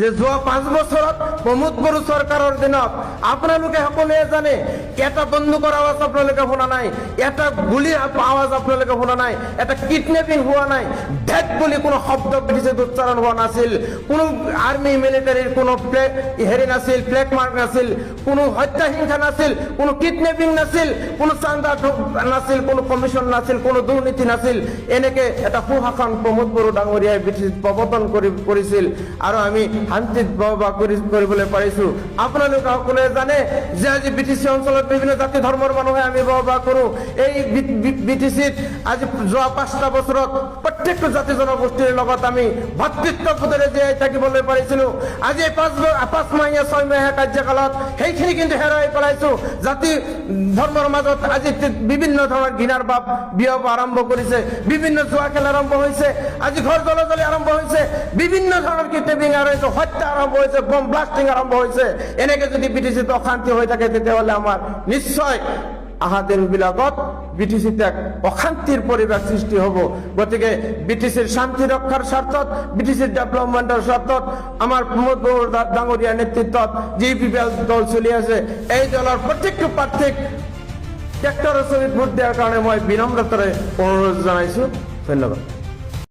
যে যোৱা 5 বছৰত প্ৰমোদ বড়ো চৰকাৰৰ দিনত আপোনালোকে সকলোৱে জানে এটা বন্দুকৰ আৱাজ আপোনালোকে শুনা নাই, এটা গুলিৰ আৱাজ আপোনালোকে শুনা নাই, এটা কিডনেপিং হোৱা নাই, ডেথ বুলি কোনো শব্দ ব্ৰিটিছত উচ্চাৰণ হোৱা নাছিল, কোনো আৰ্মি মিলিটাৰীৰ কোনো হেৰি নাছিল, ফ্লেগ মাৰ্ক নাছিল, কোনো হত্যা হিংসা নাছিল, কোনো কিডনেপিং নাছিল, কোনো চান্দা নাছিল, কোনো কমিশ্যন নাছিল, কোনো দুৰ্নীতি নাছিল। এনেকে এটা সুশাসন প্ৰমোদ বড়ো ডাঙৰীয়াই ব্ৰিটিছ প্ৰৱৰ্তন কৰিছিল আৰু আমি শান্তিত বসবাস কৰিবলৈ পাৰিছো। আপোনালোকে সকলোৱে জানে যে আজি বিটিচি অঞ্চলত বিভিন্ন জাতি ধৰ্মৰ মানুহে আমি বসবাস কৰো। এই বিটিচিত আজি যোৱা 5টা বছৰত প্ৰত্যেকটো জাতি জনগোষ্ঠীৰ লগত আমি ভাতৃত্ববোধেৰে জীয়াই থাকিবলৈ পাৰিছিলো। আজি 5 মাহীয়া 6 মাহীয়া কাৰ্যকালত সেইখিনি কিন্তু হেৰাই পেলাইছো। জাতি ধৰ্মৰ মাজত আজি বিভিন্ন ধৰণৰ ঘৃণাৰ ভাৱ বিয়প আৰম্ভ কৰিছে, বিভিন্ন জুৱা খেল আৰম্ভ হৈছে, আজি ঘৰ জ্বলাজ্বলি আৰম্ভ হৈছে, বিভিন্ন ধৰণৰ কিডনেপিং আৰু হত্যা আৰম্ভ হৈছে, বম ব্লাষ্টিং আৰম্ভ হৈছে। এনেকে যদি বিটিচিত অশান্তি হৈ থাকে তেতিয়াহ'লে আমাৰ নিশ্চয় অহা দিনবিলাকত বিটিচিত এক অশান্তিৰ পৰিৱেশ সৃষ্টি হ'ব। গতিকে বিটিচিৰ শান্তি ৰক্ষাৰ স্বাৰ্থত, বিটিচিৰ ডেভেলপমেণ্টৰ স্বাৰ্থত আমাৰ প্ৰমোদ বড়ো ডাঙৰীয়াৰ নেতৃত্বত যি পিপিএল দল চলি আছে, এই দলৰ প্ৰত্যেকটো প্ৰাৰ্থীক ট্ৰেক্টৰৰ ছবিত ভোট দিয়াৰ কাৰণে মই বিনম্ৰতাৰে অনুৰোধ জনাইছো। ধন্যবাদ।